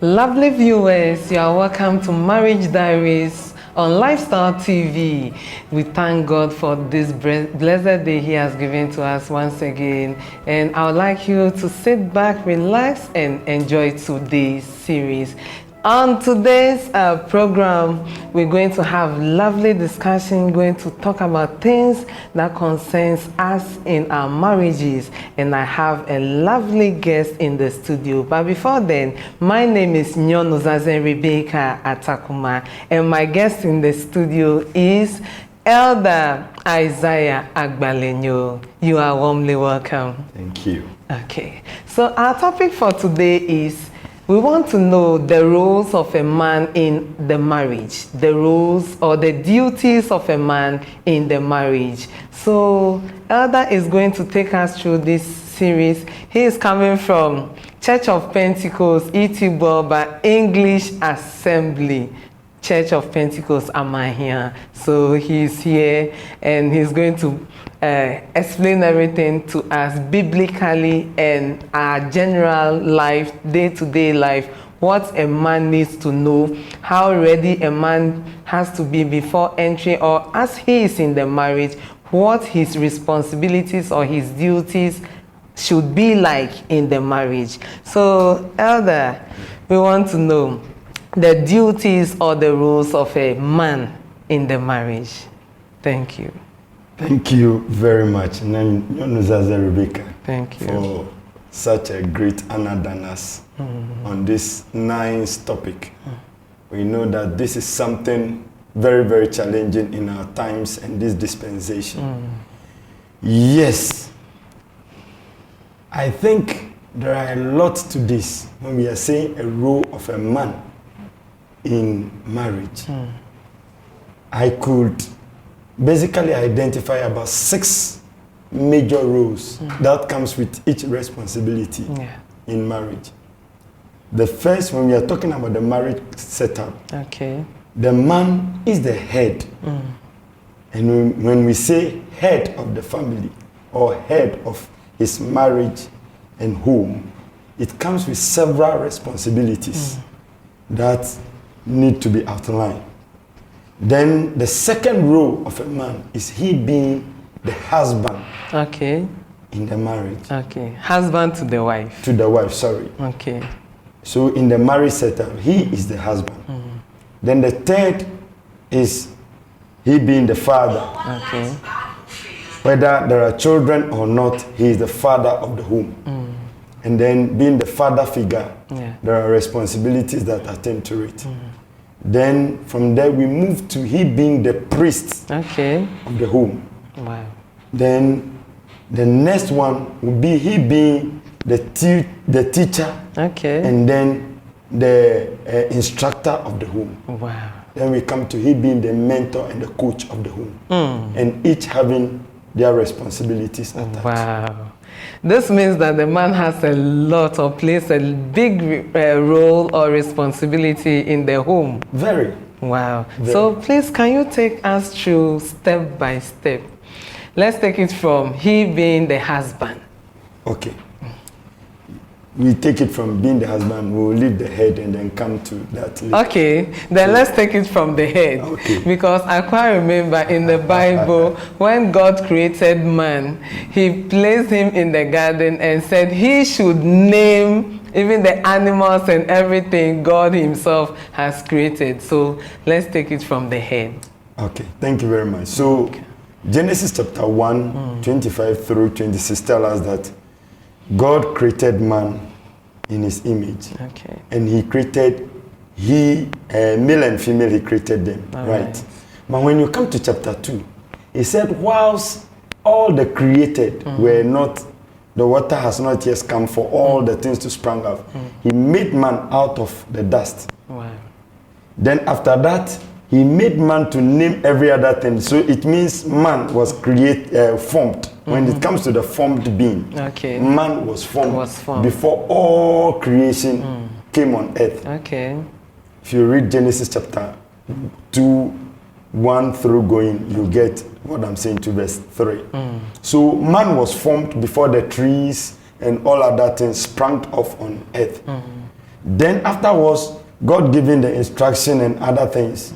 Lovely viewers, you are welcome to Marriage Diaries on Lifestyle TV. We thank God for this blessed day He has given to us once again. And I would like you to sit back, relax, and enjoy today's series. On today's program, we're going to have lovely discussion, going to talk about things that concerns us in our marriages. And I have a lovely guest in the studio. But before then, my name is Nyonuzazen Rebecca Atakuma, and my guest in the studio is Elder Isaiah Agbalenyo. You are warmly welcome. Thank you. Okay, so our topic for today is we want to know the roles of a man in the marriage, the roles or the duties of a man in the marriage. So Elder is going to take us through this series. He is coming from Church of Pentecost, Itiboba English Assembly. Church of Pentecost Amahia. So he's here and he's going to explain everything to us biblically and our general life, day-to-day life, what a man needs to know, how ready a man has to be before entering or as he is in the marriage, what his responsibilities or his duties should be like in the marriage. So, Elder, we want to know the duties or the roles of a man in the marriage. Thank you. Thank you very much, Nyonuzazen Rebecca. Thank you. For such a great honor done us on this nice topic. We know that this is something very, very challenging in our times and this dispensation. Yes, I think there are a lot to this when we are saying a role of a man in marriage. I could basically identify about 6 major roles that comes with each responsibility in marriage. The first, when we are talking about the marriage setup, the man is the head. And when we say head of the family or head of his marriage and home, it comes with several responsibilities that need to be outlined. Then the second role of a man is he being the husband in the marriage. Husband to the wife. To the wife, sorry. So in the marriage setup, he is the husband. Then the third is he being the father. Whether there are children or not, he is the father of the home. And then being the father figure, there are responsibilities that attend to it. Then from there we move to he being the priest of the home. Then the next one will be he being the teacher and then the instructor of the home. Then we come to he being the mentor and the coach of the home. And each having their responsibilities attached. This means that the man has a lot or plays a big role or responsibility in the home. Very. Wow. So please, can you take us through step by step? Let's take it from he being the husband. Okay. We take it from being the husband, we'll leave the head and then come to that later. Okay, then let's take it from the head. Because I quite remember in the Bible, when God created man, he placed him in the garden and said he should name even the animals and everything God himself has created. So let's take it from the head. Okay, thank you very much. So Genesis chapter 1, 25 through 26 tell us that God created man in his image. And he created, male and female, he created them. Right. But when you come to chapter 2, he said, whilst all the created were not, the water has not yet come for all the things to sprang up. He made man out of the dust. Then after that, he made man to name every other thing. So it means man was formed. When it comes to the formed being, man was formed before all creation came on earth. If you read Genesis chapter 2, 1 through going, you get what I'm saying to verse 3. So man was formed before the trees and all other things sprang off on earth. Then afterwards, God giving the instruction and other things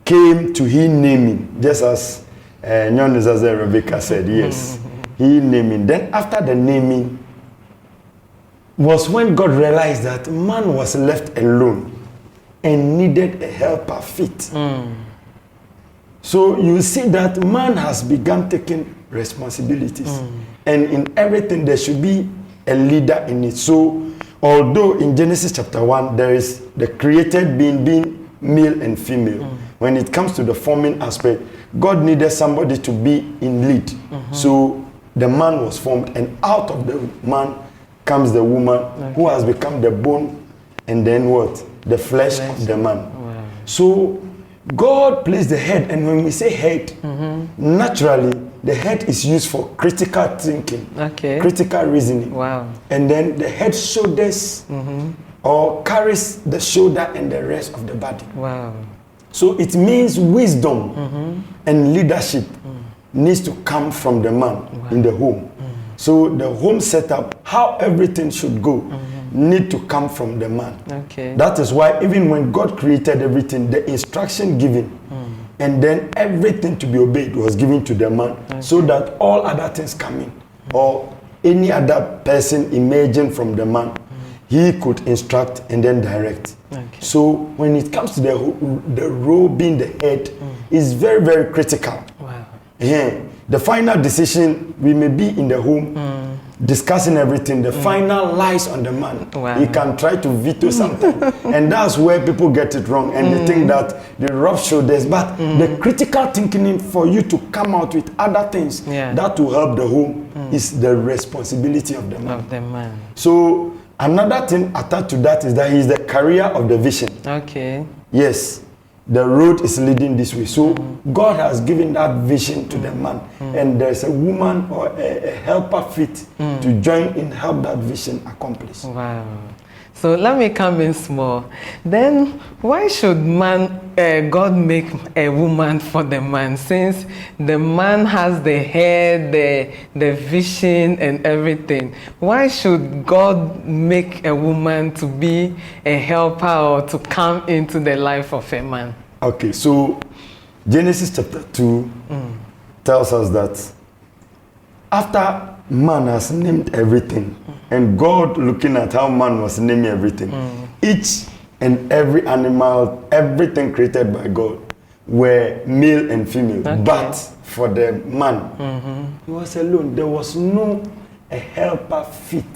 came to he naming, just as Rebecca said, yes, he naming. Then after the naming was when God realized that man was left alone and needed a helper fit. So you see that man has begun taking responsibilities, and in everything there should be a leader in it. So although in Genesis chapter 1 there is the created being male and female, when it comes to the forming aspect, God needed somebody to be in lead. So the man was formed, and out of the man comes the woman, who has become the bone and then what? The flesh of the man. Wow. So God placed the head, and when we say head, naturally the head is used for critical thinking, critical reasoning. Wow. And then the head shoulders or carries the shoulder and the rest of the body. Wow. So it means wisdom and leadership needs to come from the man in the home. So the home setup, how everything should go, need to come from the man. That is why even when God created everything, the instruction given and then everything to be obeyed was given to the man, so that all other things come in, or any other person emerging from the man, he could instruct and then direct. So when it comes to the role being the head, is very, very critical. Wow. Yeah. The final decision, we may be in the home discussing everything. The final lies on the man. Wow. He can try to veto something. And that's where people get it wrong. And they think that they rub shoulders. But the critical thinking for you to come out with other things that will help the home is the responsibility of the man. So another thing attached to that is that he is the carrier of the vision. Yes. The road is leading this way. So God has given that vision to the man. And there's a woman or a helper fit to join in help that vision accomplish. Wow. So let me come in small. Then why should God make a woman for the man, since the man has the head, the vision and everything? Why should God make a woman to be a helper or to come into the life of a man? Okay, so Genesis chapter 2 tells us that after man has named everything, and God looking at how man was naming everything, each and every animal, everything created by God were male and female. But for the man, he was alone. There was no a helper fit.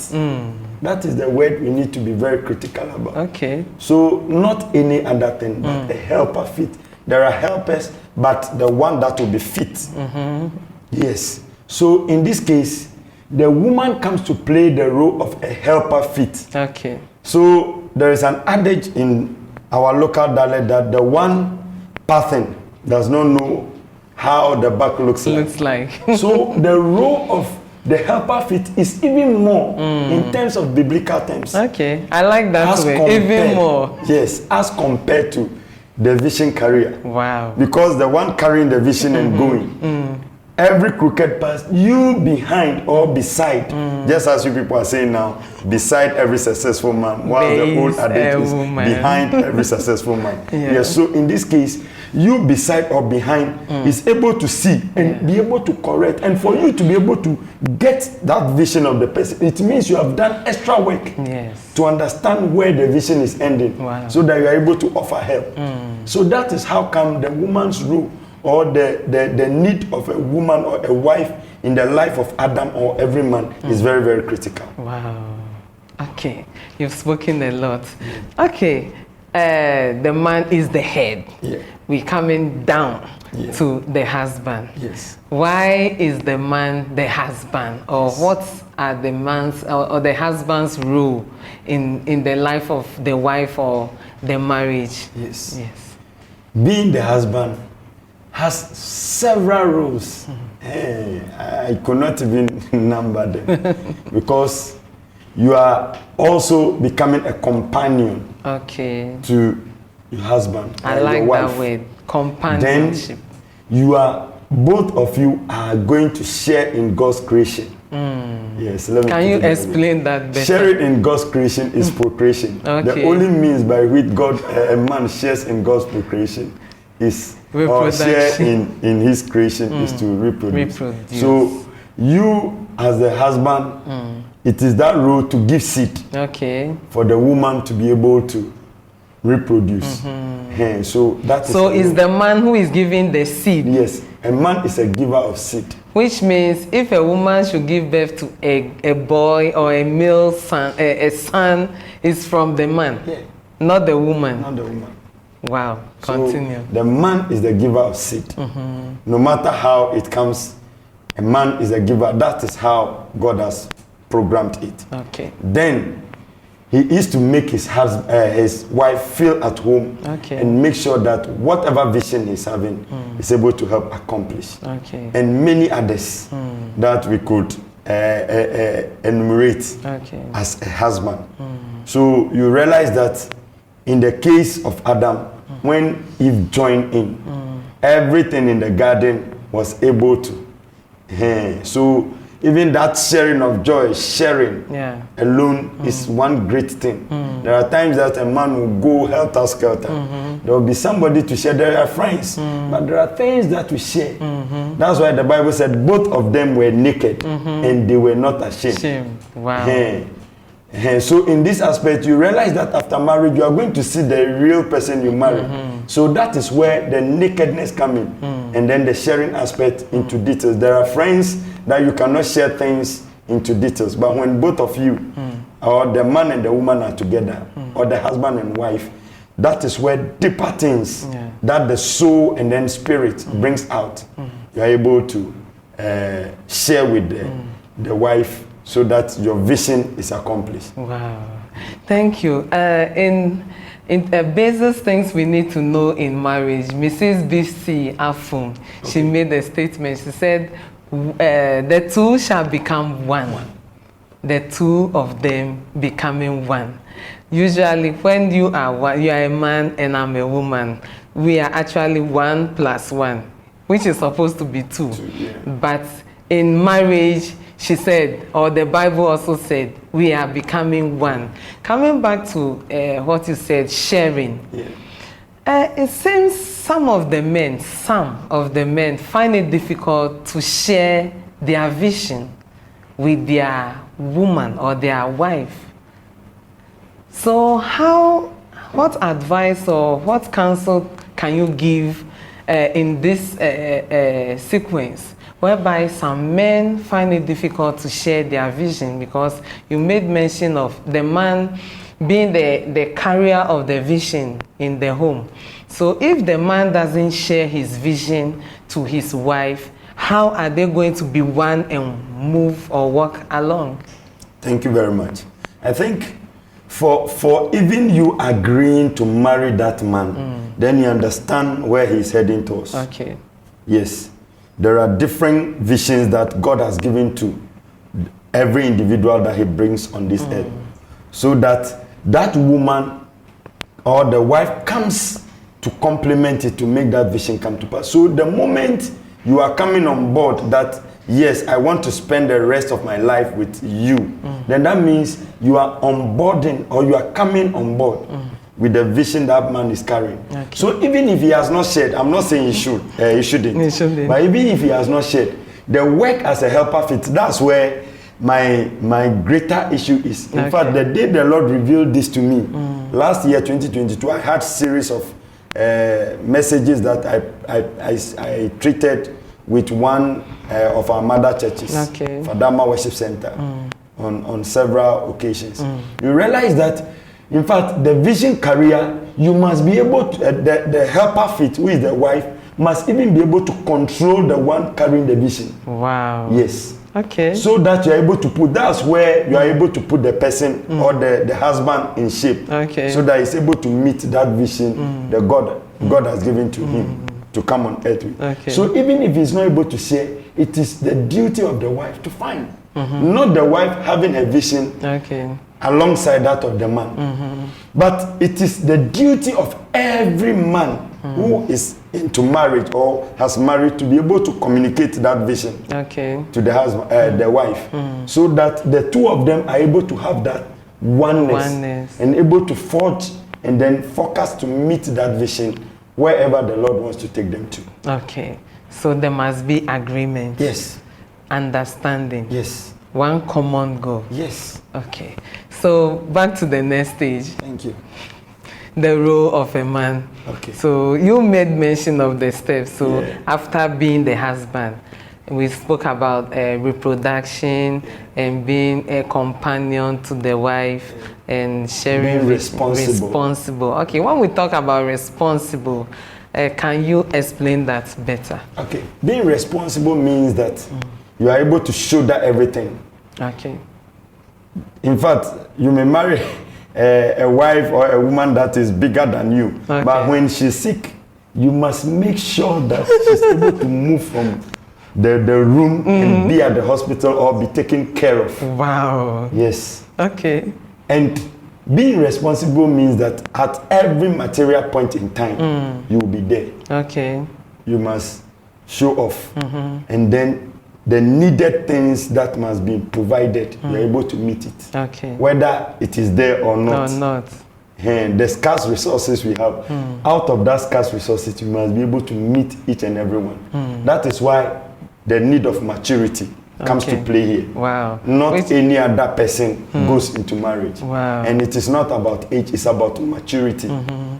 That is the word we need to be very critical about. So not any other thing, but a helper fit. There are helpers, but the one that will be fit. Yes. So in this case, the woman comes to play the role of a helper fit. So there is an adage in our local dialect that the one pattern does not know how the back looks like. So the role of the helper fit is even more in terms of biblical terms. I like that way. Even more. Yes, as compared to the vision carrier. Wow. Because the one carrying the vision and going, every crooked path, you behind or beside, just as you people are saying now, beside every successful man, while the old adage is behind every successful man. Yes, so in this case, you beside or behind is able to see and be able to correct. And for you to be able to get that vision of the person, it means you have done extra work to understand where the vision is ending, so that you are able to offer help. So that is how come the woman's role or the need of a woman or a wife in the life of Adam or every man is very, very critical. Wow. Okay, you've spoken a lot. Okay, the man is the head. We're coming down to the husband. Why is the man the husband? Or what are the man's or the husband's role in the life of the wife or the marriage? Being the husband has several roles. I could not even number them because you are also becoming a companion to your husband. I like your wife. That word, companionship. Then you are, both of you are going to share in God's creation. Yes, let me Can put you it that way. explain that better? Sharing in God's creation is procreation. Okay. The only means by which God, a man shares in God's procreation is, or share in his creation is to reproduce. So you as the husband, it is that role to give seed for the woman to be able to reproduce. So that is. So it's the man who is giving the seed. Yes, a man is a giver of seed. Which means if a woman should give birth to a boy or a male son, a son is from the man, not the woman. Not the woman. Wow. Continue. So the man is the giver of seed. No matter how it comes, a man is a giver. That is how God has programmed it. Okay. Then he is to make his wife feel at home and make sure that whatever vision he's having is able to help accomplish. And many others that we could enumerate as a husband. So you realize that in the case of Adam, when Eve joined in, everything in the garden was able to. So even that sharing of joy, sharing alone is one great thing. There are times that a man will go helter-skelter. There will be somebody to share. There are friends, but there are things that we share. That's why the Bible said both of them were naked and they were not ashamed. Wow. So in this aspect, you realize that after marriage, you are going to see the real person you marry. So that is where the nakedness comes in. And then the sharing aspect into details. There are friends that you cannot share things into details. But when both of you, or the man and the woman are together, or the husband and wife, that is where deeper things that the soul and then spirit brings out. You are able to share with the wife so that your vision is accomplished. Wow. Thank you. In basic things we need to know in marriage, Mrs. B.C. Afum, she made a statement. She said, the two shall become one. The two of them becoming one. Usually when you are one, you are a man and I'm a woman, we are actually 1 + 1, which is supposed to be 2. But in marriage, she said, or the Bible also said, we are becoming one. Coming back to what you said, sharing. It seems some of the men find it difficult to share their vision with their woman or their wife. So what advice or what counsel can you give in this sequence, whereby some men find it difficult to share their vision? Because you made mention of the man being the carrier of the vision in the home. So if the man doesn't share his vision to his wife, how are they going to be one and move or walk along? Thank you very much. I think for even you agreeing to marry that man, then you understand where he's heading towards. Okay. Yes. There are different visions that God has given to every individual that he brings on this earth. So that woman or the wife comes to complement it, to make that vision come to pass. So the moment you are coming on board that, yes, I want to spend the rest of my life with you, then that means you are onboarding, or you are coming on board with the vision that man is carrying. Okay. So even if he has not shared, I'm not saying he shouldn't. But even if he has not shared, the work as a helper fit, that's where my greater issue is. In fact, the day the Lord revealed this to me, last year, 2022, I had series of messages that I treated with one of our mother churches, Fadama Worship Center, on several occasions. You realize that, in fact, the vision carrier, you must be able to, the helper fit, who is the wife, must even be able to control the one carrying the vision. Wow. Yes. Okay. So that you're able to put, that's where you are able to put the person or the husband in shape. Okay. So that he's able to meet that vision that God has given to him to come on earth with. Okay. So even if he's not able to share, it is the duty of the wife to find. Not the wife having a vision alongside that of the man. But it is the duty of every man who is into marriage or has married to be able to communicate that vision to the husband, the wife, so that the two of them are able to have that oneness and able to forge and then focus to meet that vision wherever the Lord wants to take them to. Okay. So there must be agreement. Yes. Understanding. Yes. One common goal. Yes. Okay. So back to the next stage. Thank you. The role of a man. Okay. So you made mention of the steps. So after being the husband, we spoke about reproduction and being a companion to the wife and sharing being responsible. Okay, when we talk about responsible, can you explain that better? Okay, being responsible means that you are able to shoulder everything. Okay. In fact, you may marry a wife or a woman that is bigger than you, but when she's sick, you must make sure that she's able to move from the room and be at the hospital or be taken care of. Wow. Yes. Okay. And being responsible means that at every material point in time, you will be there. Okay. You must show off. And then the needed things that must be provided, you're able to meet it. Okay. Whether it is there or not. Or not. And the scarce resources we have, out of that scarce resources, you must be able to meet each and every one. That is why the need of maturity comes to play here. Wow. Not any other person goes into marriage. Wow. And it is not about age, it's about maturity.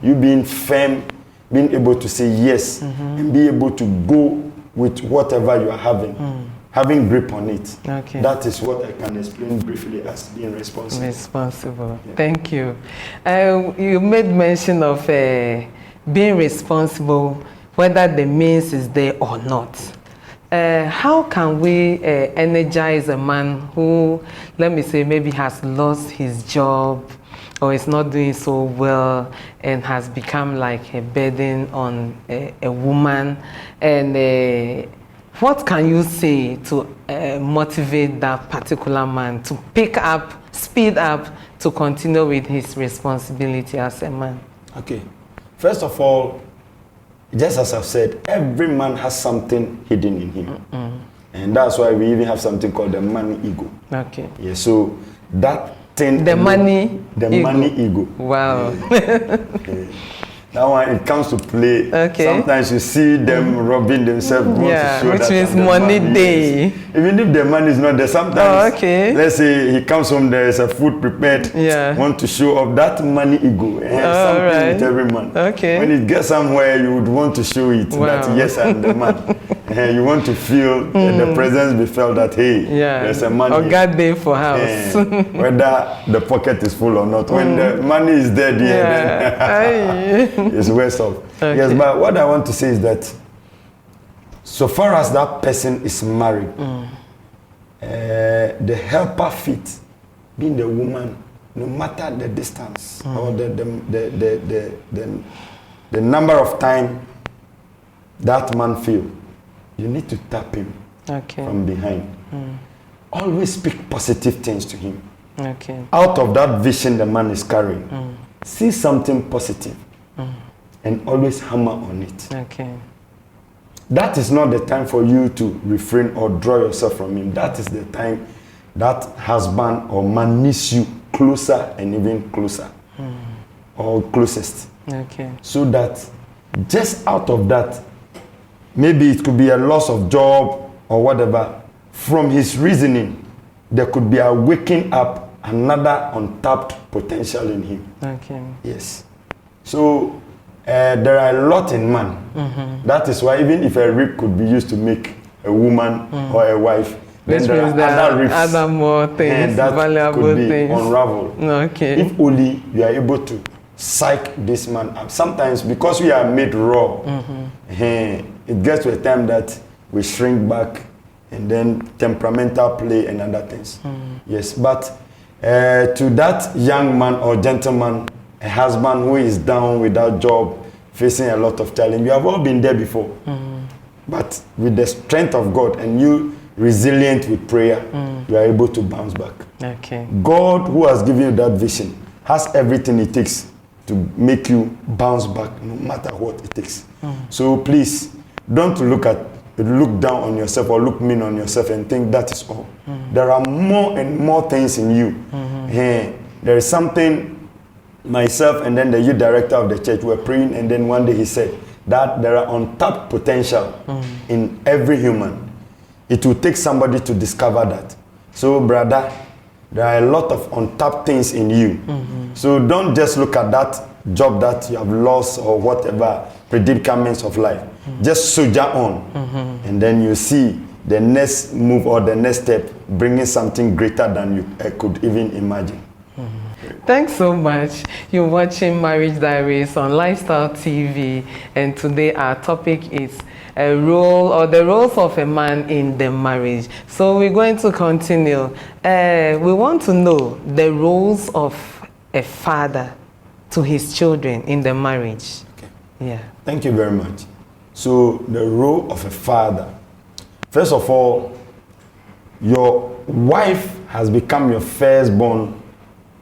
You being firm, being able to say yes, and be able to go with whatever you are having. Having grip on it. Okay. That is what I can explain briefly as being responsible. Responsible. Yeah. Thank you. You made mention of being responsible, whether the means is there or not. How can we energize a man who, let me say, maybe has lost his job or is not doing so well and has become like a burden on a woman? And what can you say to motivate that particular man to pick up, speed up, to continue with his responsibility as a man? Okay. First of all, just as I've said, every man has something hidden in him. And that's why we even have something called the money ego. Okay. Yeah, so that thing... The money ego. Wow. Yeah. That one, it comes to play. Okay. Sometimes you see them robbing themselves. Yeah, to show which that means money day. Even if the money is not there, sometimes, let's say he comes home, there is a food prepared, want to show off that money ego. Something with every man. Okay. When it gets somewhere, you would want to show it, that yes, I'm the man. You want to feel the presence be felt that, hey, there's a man or God day for house. Whether the pocket is full or not. When the money is there, then it's worse off. Okay. Yes, but what I want to say is that so far as that person is married, the helper fit, being the woman, no matter the distance or the number of time that man feel, you need to tap him from behind. Always speak positive things to him. Out of that vision the man is carrying, see something positive. And always hammer on it. That is not the time for you to refrain or draw yourself from him. That is the time that husband or man needs you closer and even closer. Or closest. So that just out of that, maybe it could be a loss of job or whatever, from his reasoning, there could be a waking up another untapped potential in him. Yes. So there are a lot in man. That is why even if a rib could be used to make a woman or a wife, then there are other ribs, other more things, that valuable could be things. unraveled. If only you are able to psych this man up. Sometimes because we are made raw, it gets to a time that we shrink back and then temperamental play and other things. Yes, but to that young man or gentleman, a husband who is down without job, facing a lot of challenge. We have all been there before. But with the strength of God and you resilient with prayer, you are able to bounce back. God, who has given you that vision, has everything it takes to make you bounce back no matter what it takes. So please, don't look down on yourself or look mean on yourself and think that is all. There are more and more things in you. There is something, myself and then the youth director of the church were praying, and then one day he said that there are untapped potential in every human. It will take somebody to discover that. So brother, there are a lot of untapped things in you. So don't just look at that job that you have lost or whatever predicaments of life. Just soldier on, and then you see the next move or the next step bringing something greater than you could even imagine. Thanks so much. You're watching Marriage Diaries on Lifestyle TV, and today our topic is a role or the roles of a man in the marriage. So we're going to continue. We want to know the roles of a father to his children in the marriage. Okay. Yeah. Thank you very much. So the role of a father. First of all, your wife has become your firstborn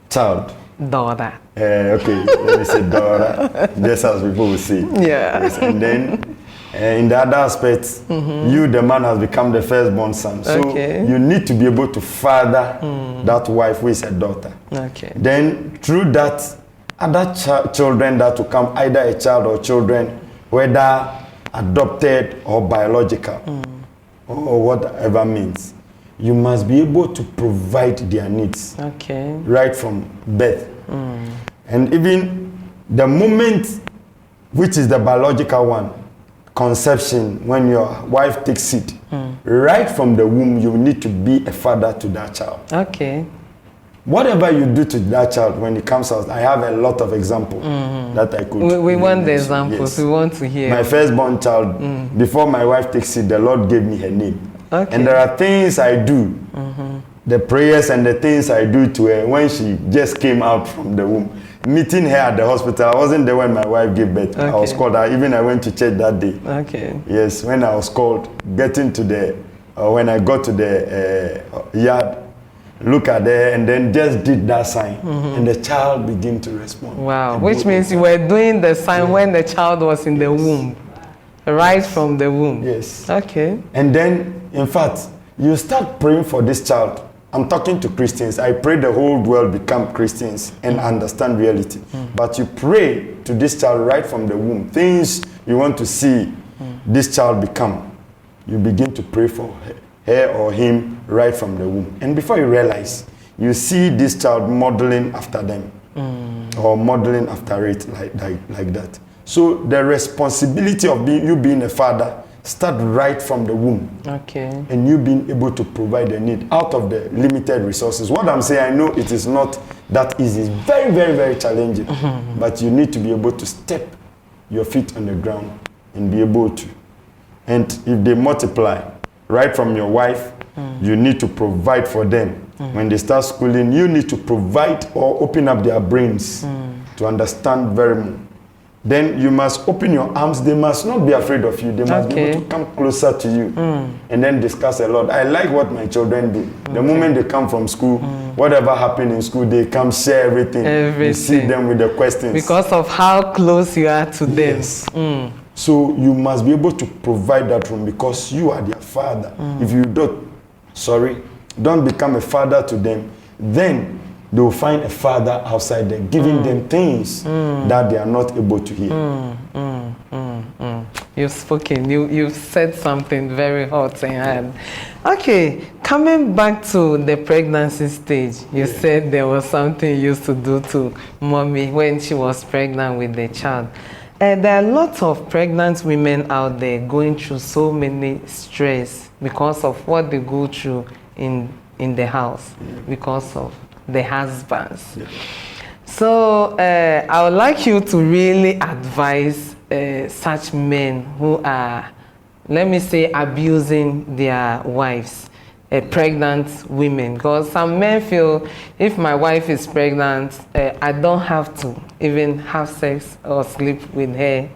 child. Daughter. Okay, let me say daughter, just as people will say. Yeah. Yes, and then in the other aspect, you, the man, has become the firstborn son. So you need to be able to father that wife who is a daughter. Okay. Then through that, other children that will come, either a child or children, whether adopted or biological, or whatever means, you must be able to provide their needs. Okay. Right from birth. And even the moment, which is the biological one, conception, when your wife takes seed, right from the womb, you need to be a father to that child. Okay. Whatever you do to that child when it comes out, I have a lot of examples that I could. We want the examples. Yes. We want to hear. My firstborn child, before my wife takes it, the Lord gave me her name. Okay. And there are things I do, the prayers and the things I do to her when she just came out from the womb. Meeting her at the hospital, I wasn't there when my wife gave birth. Okay. I was called. I went to church that day. Okay. Yes, when I was called, getting to when I got to the yard, look at her, and then just did that sign, and the child began to respond. Wow, which means you were doing the sign when the child was in the womb, right from the womb. Yes. Okay. And then, in fact, you start praying for this child. I'm talking to Christians. I pray the whole world become Christians and understand reality. But you pray to this child right from the womb. Things you want to see this child become. You begin to pray for her or him right from the womb. And before you realize, you see this child modeling after them or modeling after it like that. So the responsibility of you being a father start right from the womb. Okay. And you being able to provide a need out of the limited resources. What I'm saying, I know it is not that easy. It's very, very, very challenging. But you need to be able to step your feet on the ground and be able to. And if they multiply, right from your wife, you need to provide for them. When they start schooling, you need to provide or open up their brains to understand very much. Then you must open your arms. They must not be afraid of you. They must be able to come closer to you and then discuss a lot. I like what my children do. The moment they come from school, whatever happened in school, they come share everything. You see them with the questions. Because of how close you are to them. Yes. So you must be able to provide that room because you are their father. If you don't become a father to them, then they will find a father outside there giving them things that they are not able to hear. You've spoken. You've said something very hot and hard. Okay, coming back to the pregnancy stage, you said there was something you used to do to mommy when she was pregnant with the child. There are lots of pregnant women out there going through so many stress because of what they go through in the house, because of the husbands. So I would like you to really advise such men who are, let me say, abusing their wives, pregnant women. Because some men feel if my wife is pregnant, I don't have to even have sex or sleep with her.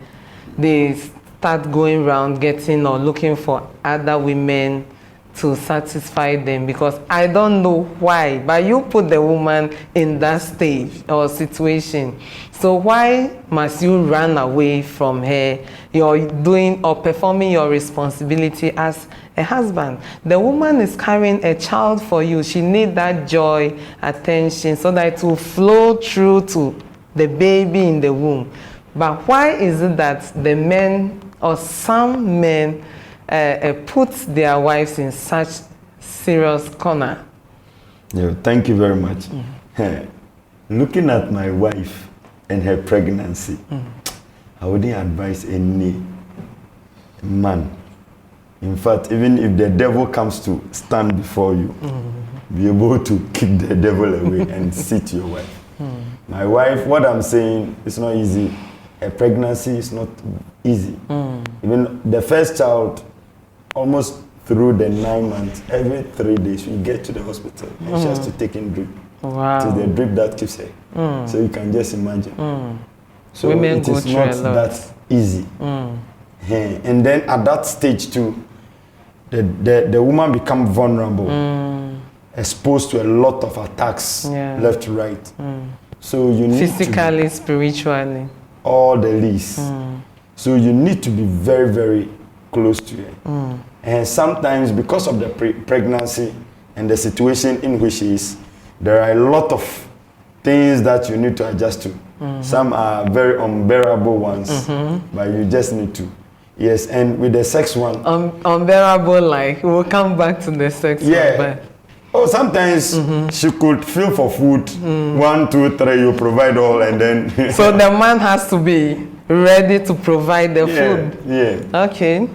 They start going around getting or looking for other women to satisfy them, because I don't know why, but you put the woman in that stage or situation. So why must you run away from her? You're doing or performing your responsibility as a husband. The woman is carrying a child for you. She needs that joy, attention, so that it will flow through to the baby in the womb. But why is it that the men or some men put their wives in such serious corner? Yeah, thank you very much. Looking at my wife and her pregnancy, I wouldn't advise any man. In fact, even if the devil comes to stand before you, be able to kick the devil away and sit your wife. My wife, what I'm saying, it's not easy. A pregnancy is not easy. Even the first child, almost through the 9 months, every 3 days we get to the hospital and she has to take in drip. Wow. It's the drip that keeps her. So you can just imagine. So Women it go is through not a lot. that easy. And then at that stage too, the woman become vulnerable, exposed to a lot of attacks, left to right. So you need physically, spiritually, all the least. So you need to be very, very close to her. And sometimes because of the pregnancy and the situation in which she is, there are a lot of things that you need to adjust to. Some are very unbearable ones, but you just need to. Yes, and with the sex one, unbearable, like we'll come back to the sex one, but oh, sometimes she could feel for food. 1, 2, 3, you provide all, and then so the man has to be ready to provide the food. Yeah. Okay.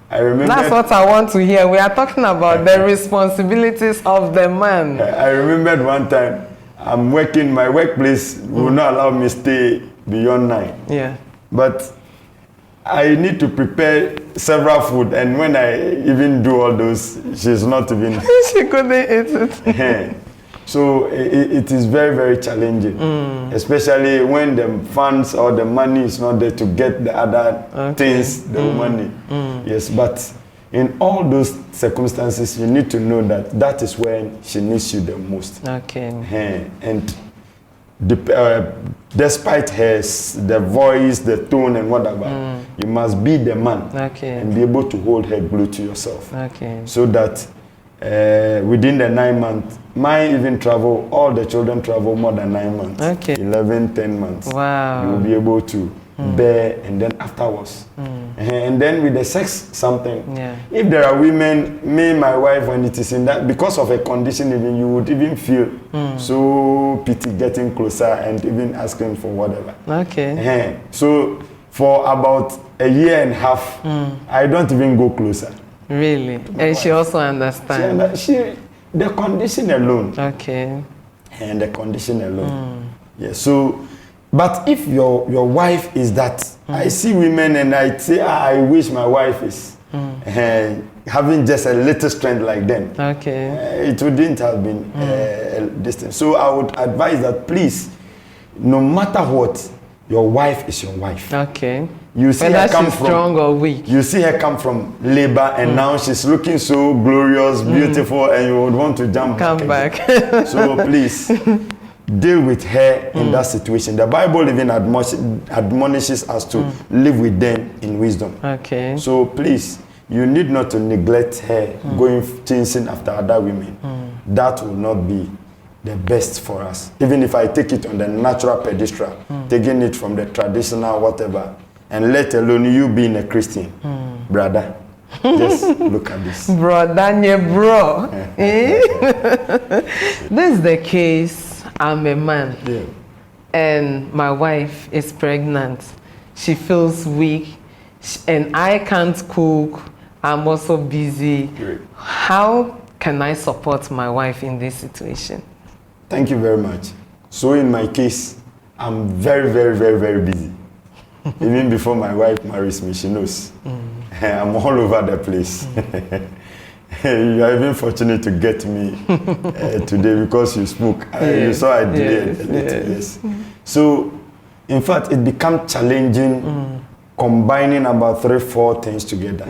I remember. That's what I want to hear. We are talking about the responsibilities of the man. I remembered one time I'm working. My workplace will not allow me stay beyond 9. Yeah. But I need to prepare several food, and when I even do all those, she's not even. She couldn't eat it. So it is very, very challenging, especially when the funds or the money is not there to get the other things the woman need. Yes, but in all those circumstances, you need to know that that is when she needs you the most. Okay. And despite the voice, the tone, and whatever, you must be the man and be able to hold her glued to yourself. So that within the 9 months, mine even travel, all the children travel more than 9 months. 11, 10 months. Wow. You will be able to bear, and then afterwards. And then with the sex something, if there are women, me, my wife, when it is in that, because of a condition, even you would even feel so pity getting closer and even asking for whatever. So for about a year and a half, I don't even go closer. Really? And she also understands? The condition alone. And the condition alone. So, but if your wife is that, I see women and I say, I wish my wife is having just a little strength like them. It wouldn't have been distance. So I would advise that please, no matter what, your wife is your wife. You see whether her come she's from strong or weak. You see her come from labor, and now she's looking so glorious, beautiful, and you would want to jump back. So please deal with her in that situation. The Bible even admonishes us to live with them in wisdom. So please, you need not to neglect her going chasing after other women. That will not be the best for us. Even if I take it on the natural pedestal, taking it from the traditional whatever, and let alone you being a Christian, brother. Just look at this. Brother, bro. This is the case. I'm a man, and my wife is pregnant. She feels weak, and I can't cook. I'm also busy. How can I support my wife in this situation? Thank you very much. So in my case, I'm very, very, very, very busy. Even before my wife marries me, she knows. I'm all over the place. You are even fortunate to get me today because you spoke. You saw I delayed a little. Yes. So, in fact, it becomes challenging combining about 3-4 things together.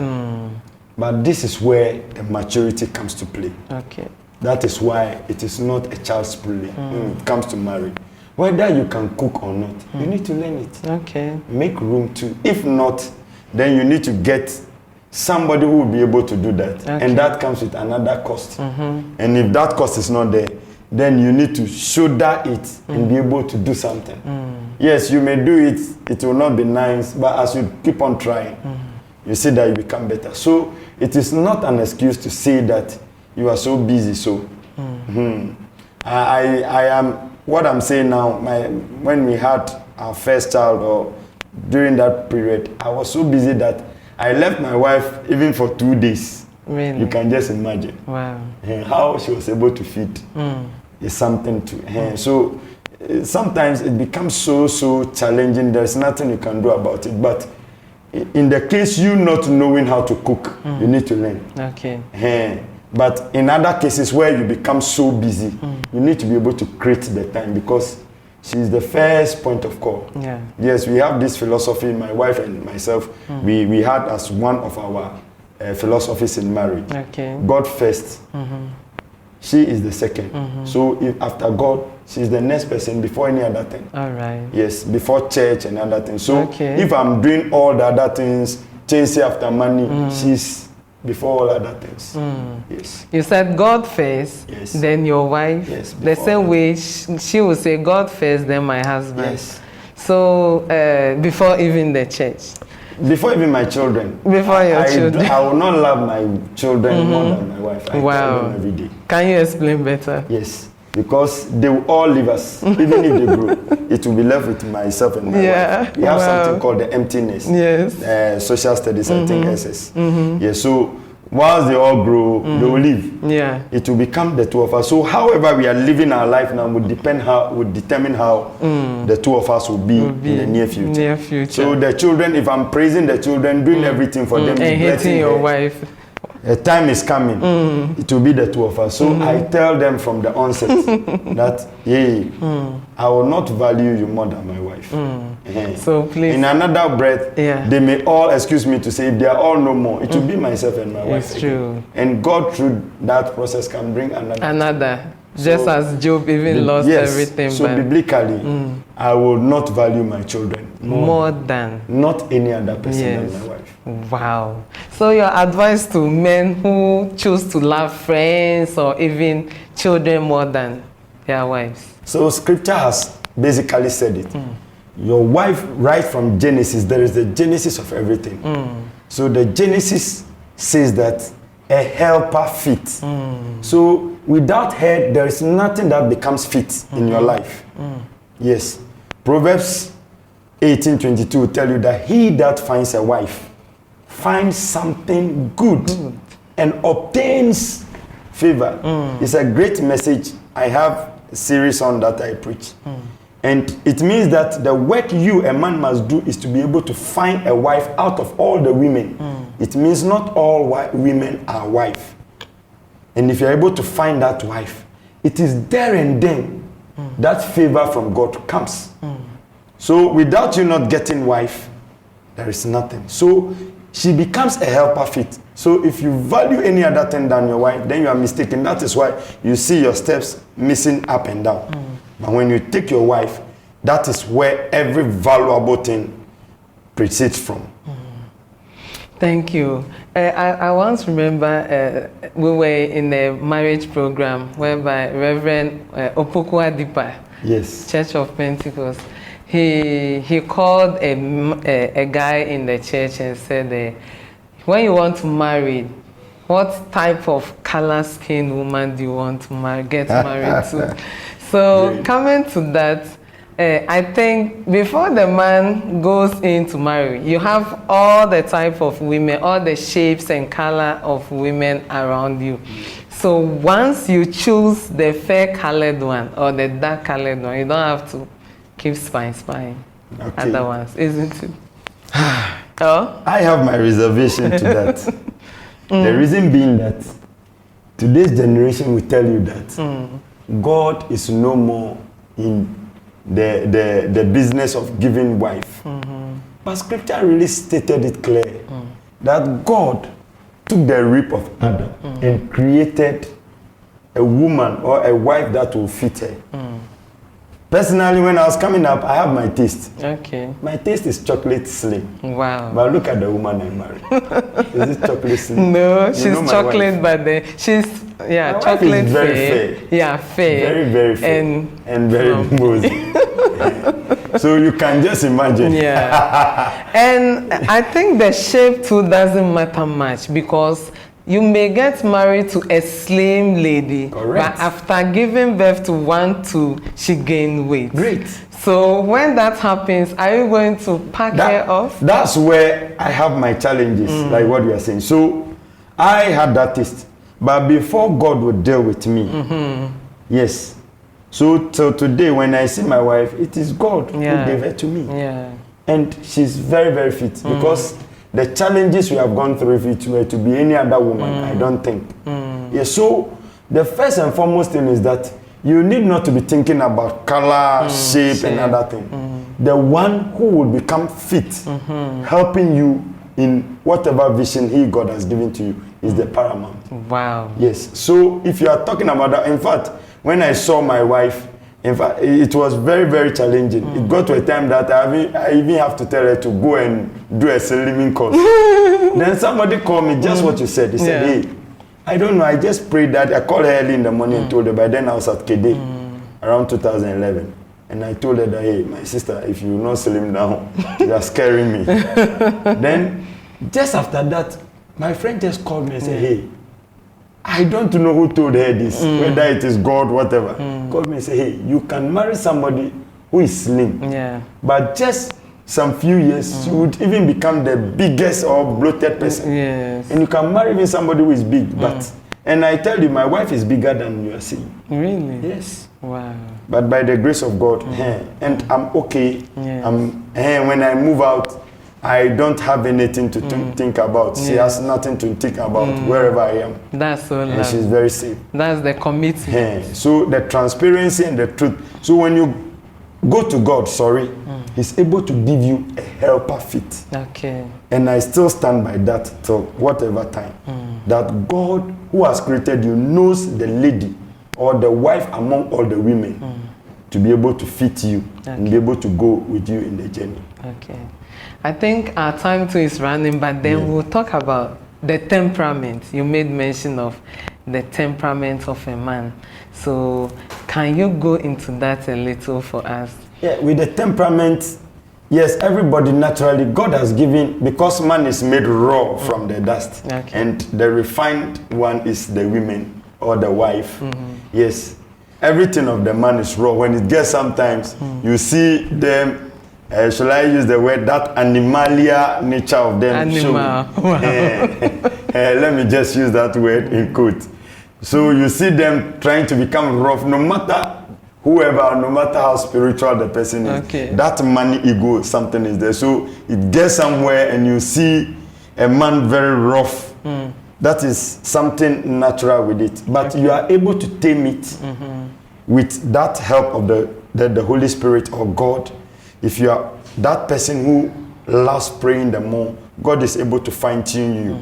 But this is where the maturity comes to play. Okay. That is why it is not a child's play when it comes to marriage. Whether you can cook or not, you need to learn it. Okay. Make room to. If not, then you need to get somebody who will be able to do that. Okay. And that comes with another cost. And if that cost is not there, then you need to shoulder it and be able to do something. Yes, you may do it, it will not be nice, but as you keep on trying, you see that you become better. So it is not an excuse to say that you are so busy. So I am, what I'm saying now, when we had our first child or during that period, I was so busy that I left my wife even for 2 days. Really? You can just imagine. Wow. How she was able to feed is something to her. So sometimes it becomes so challenging. There's nothing you can do about it. But in the case you not knowing how to cook, you need to learn. Okay. But in other cases where you become so busy, you need to be able to create the time, because she's the first point of call. Yeah. Yes, we have this philosophy, my wife and myself, we had as one of our philosophies in marriage. Okay. God first. She is the second. So if after God, she's the next person before any other thing. All right. Yes, before church and other things. So Okay. if I'm doing all the other things, chasing after money, she's before all other things. Yes. You said God first, Yes. then your wife. Yes, The before. same way she will say God first, then my husband. Yes. So before even the church. Before even my children. Before your children. I will not love my children more than my wife. I tell them every day. Can you explain better? Yes. Because they will all leave us. Even if they grow, it will be left with myself and my wife. We have something called the emptiness. Yes. Social studies, I think, SS. Yes. So once they all grow, they will leave. Yeah. It will become the two of us. So however we are living our life now would determine how the two of us will be in the near future. Near future. So the children, if I'm praising the children, doing everything for them, and hating your wife. a time is coming. It will be the two of us. So I tell them from the onset that, hey, I will not value you more than my wife. So please. In another breath, they may all excuse me to say, if they are all no more, it will be myself and my wife. It's true. And God, through that process, can bring another. Just So, as Job even lost everything. So biblically, I will not value my children more than not any other person than my wife. Wow. So your advice to men who choose to love friends or even children more than their wives? So scripture has basically said it. Your wife, right from Genesis, there is the genesis of everything. So the Genesis says that a helper fit. So without her, there is nothing that becomes fit in your life. Yes. Proverbs 18:22 will tell you that he that finds a wife finds something good and obtains favor. It's a great message. I have a series on that I preach. And it means that the work you, a man, must do is to be able to find a wife out of all the women. It means not all women are wife. And if you're able to find that wife, it is there and then that favor from God comes. So without you not getting wife, there is nothing. So she becomes a helper fit. So if you value any other thing than your wife, then you are mistaken. That is why you see your steps missing up and down. But when you take your wife, that is where every valuable thing proceeds from. Thank you. I once remember we were in a marriage program whereby Reverend Opoku Adipa, Church of Pentecost, he called a guy in the church and said, when you want to marry, what type of color-skinned woman do you want to get married to? So coming to that, I think before the man goes in to marry, you have all the type of women, all the shapes and color of women around you. So once you choose the fair-colored one or the dark-colored one, you don't have to keep spying other ones, isn't it? Oh? I have my reservation to that. The reason being that today's generation will tell you that God is no more in the business of giving wife. But scripture really stated it clear that God took the rib of Adam and created a woman or a wife that will fit her. Personally, when I was coming up, I have my taste. Okay. My taste is chocolate slim. Wow. But look at the woman I married. Is it chocolate slim? No, You she's know my chocolate, wife? but she's My wife chocolate is very fair. fair. Yeah, fair. Very, very fair. And very mosey. So you can just imagine. Yeah. And I think the shape too doesn't matter much, because you may get married to a slim lady, Correct. but after giving birth to 1, 2, she gained weight. Great. So when that happens, are you going to pack her off? That's where I have my challenges, like what you are saying. So I had that taste. But before God would deal with me, yes. So till today, when I see my wife, it is God who gave her to me. Yeah. And she's very, very fit, because the challenges we have gone through, if it were to be any other woman, I don't think. Yes, so the first and foremost thing is that you need not to be thinking about color, shape, and other things. The one who will become fit, helping you in whatever vision God has given to you, is the paramount. Wow. Yes, so if you are talking about that, in fact, when I saw my wife, in fact, it was very, very challenging. It got to a time that I even have to tell her to go and do a slimming course. Then somebody called me, just what you said. He said, hey, I don't know, I just prayed that. I called her early in the morning and told her. By then I was at KD around 2011. And I told her that, hey, my sister, if you not slim down, you are scaring me. Then, just after that, my friend just called me and said, hey, I don't know who told her this, whether it is God, whatever. Called me and said, hey, you can marry somebody who is slim. Yeah. But just some few years, you would even become the biggest or bloated person. Yes. And you can marry even somebody who is big. But, and I tell you, my wife is bigger than you are seeing. Really? Yes. Wow. But by the grace of God, and I'm okay. Yes. When I move out, I don't have anything to think about. She has nothing to think about wherever I am. That's so lovely. And she's very safe. That's the commitment. So the transparency and the truth. So when you go to God, He's able to give you a helper fit. Okay. And I still stand by that till whatever time. That God who has created you knows the lady or the wife among all the women to be able to fit you and be able to go with you in the journey. Okay. I think our time too is running, but then we'll talk about the temperament. You made mention of the temperament of a man. So can you go into that a little for us? Yeah, with the temperament, yes, everybody naturally, God has given, because man is made raw from the dust. Okay. And the refined one is the women or the wife. Yes, everything of the man is raw. When it gets sometimes, you see them, shall I use the word, that animalia nature of them. Animal. Wow. Let me just use that word in quote. So you see them trying to become rough, no matter whoever, no matter how spiritual the person is. Okay. That money ego, something is there. So it gets somewhere and you see a man very rough. That is something natural with it. But you are able to tame it with that help of the Holy Spirit or God. If you are that person who loves praying the more, God is able to fine-tune you.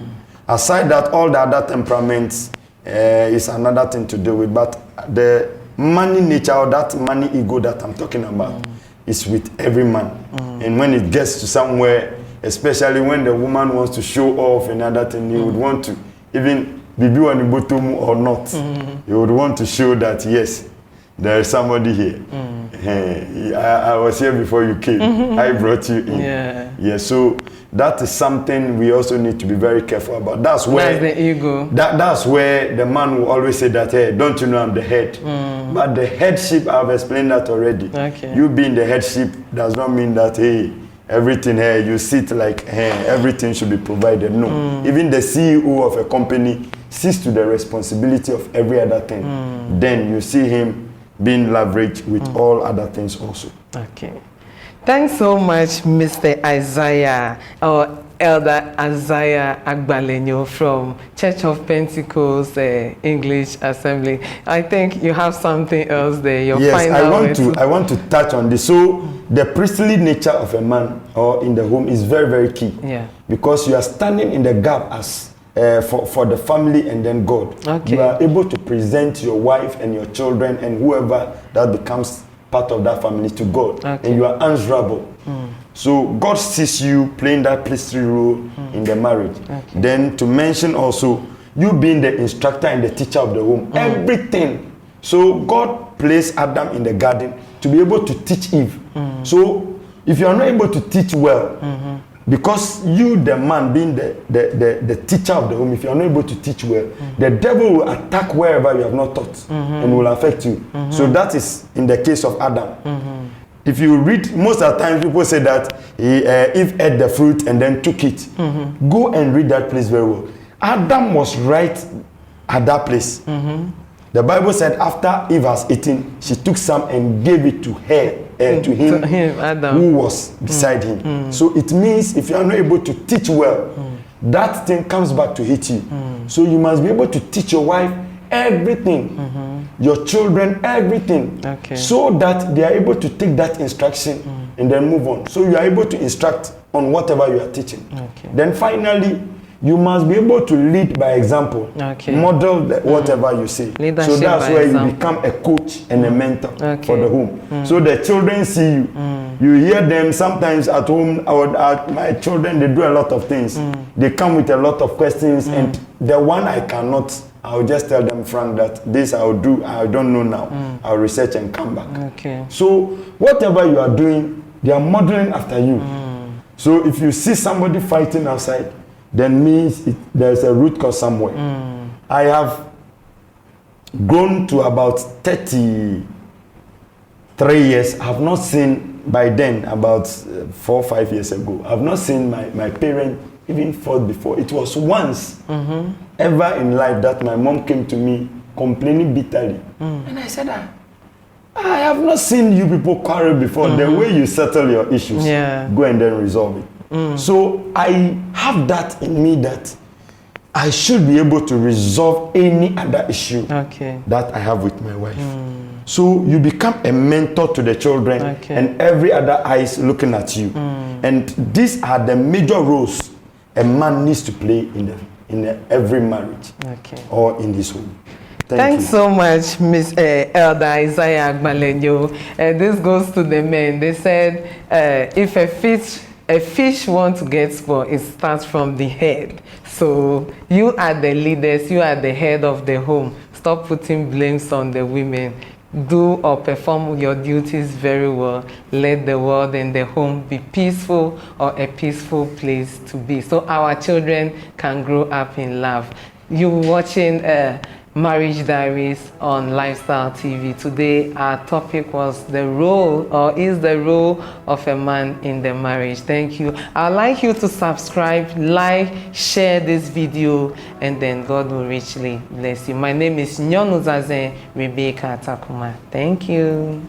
Aside that, all the other temperaments is another thing to do with. But the money nature or that money ego that I'm talking about is with every man. And when it gets to somewhere, especially when the woman wants to show off another thing, you would want to, even be on the bottom or not, you would want to show that, yes, there is somebody here. I was here before you came. I brought you in. Yeah, so that is something we also need to be very careful about. That's where the ego. That's where the man will always say that, hey, don't you know I'm the head? But the headship, I've explained that already. Okay. You being the headship does not mean that, hey, everything here, you sit like, hey, everything should be provided. No. Even the CEO of a company sees to the responsibility of every other thing. Then you see him being leveraged with all other things also. Okay. Thanks so much, Mr. Isaiah, or Elder Isaiah Agbalenyo from Church of Pentecost English Assembly. I think you have something else there. Yes, I want to touch on this. So the priestly nature of a man or in the home is very, very key. Yeah. Because you are standing in the gap as for the family and then God. Okay. You are able to present your wife and your children and whoever that becomes part of that family to God. Okay. And you are answerable. So God sees you playing that priestly role in the marriage. Okay. Then to mention also, you being the instructor and the teacher of the home. Everything. So God placed Adam in the garden to be able to teach Eve. So if you are not able to teach well, because you, the man, being the teacher of the home, if you are not able to teach well, the devil will attack wherever you have not taught and will affect you. So that is in the case of Adam. If you read, most of the time people say that Eve ate the fruit and then took it. Go and read that place very well. Adam was right at that place. The Bible said after Eve has eaten, she took some and gave it to her, to him Adam, who was beside him. So it means if you are not able to teach well, that thing comes back to hit you. So you must be able to teach your wife everything, your children everything, so that they are able to take that instruction and then move on. So you are able to instruct on whatever you are teaching. Then finally, you must be able to lead by example. Model whatever you say. Leadership so that's by where example. you become a coach and a mentor for the home. So the children see you. You hear them sometimes at home, or at my children, they do a lot of things. They come with a lot of questions, and the one I cannot, I'll just tell them, Frank, that this I'll do, I don't know now. I'll research and come back. So whatever you are doing, they are modeling after you. So if you see somebody fighting outside, then means there's a root cause somewhere. I have grown to about 33 years. I have not seen, by then, about 4 or 5 years ago, I have not seen my parents even fought before. It was once ever in life that my mom came to me complaining bitterly. And I said, I have not seen you people quarrel before. The way you settle your issues, go and then resolve it. So I have that in me that I should be able to resolve any other issue that I have with my wife. So you become a mentor to the children and every other eyes looking at you. And these are the major roles a man needs to play in every marriage or in his home. Thanks so much, Miss Elder Isaiah Agbalenyo. This goes to the men. They said if a fish wants to get spoiled, it starts from the head. So you are the leaders, you are the head of the home. Stop putting blames on the women. Do or perform your duties very well. Let the world and the home be peaceful, or a peaceful place to be, so our children can grow up in love. You watching Marriage Diaries on Lifestyle TV. Today our topic was the role, or is the role of a man in the marriage. Thank you. I'd like you to subscribe, like, share this video, and then God will richly bless you. My name is Nyonuzaze Rebecca Takuma. Thank you.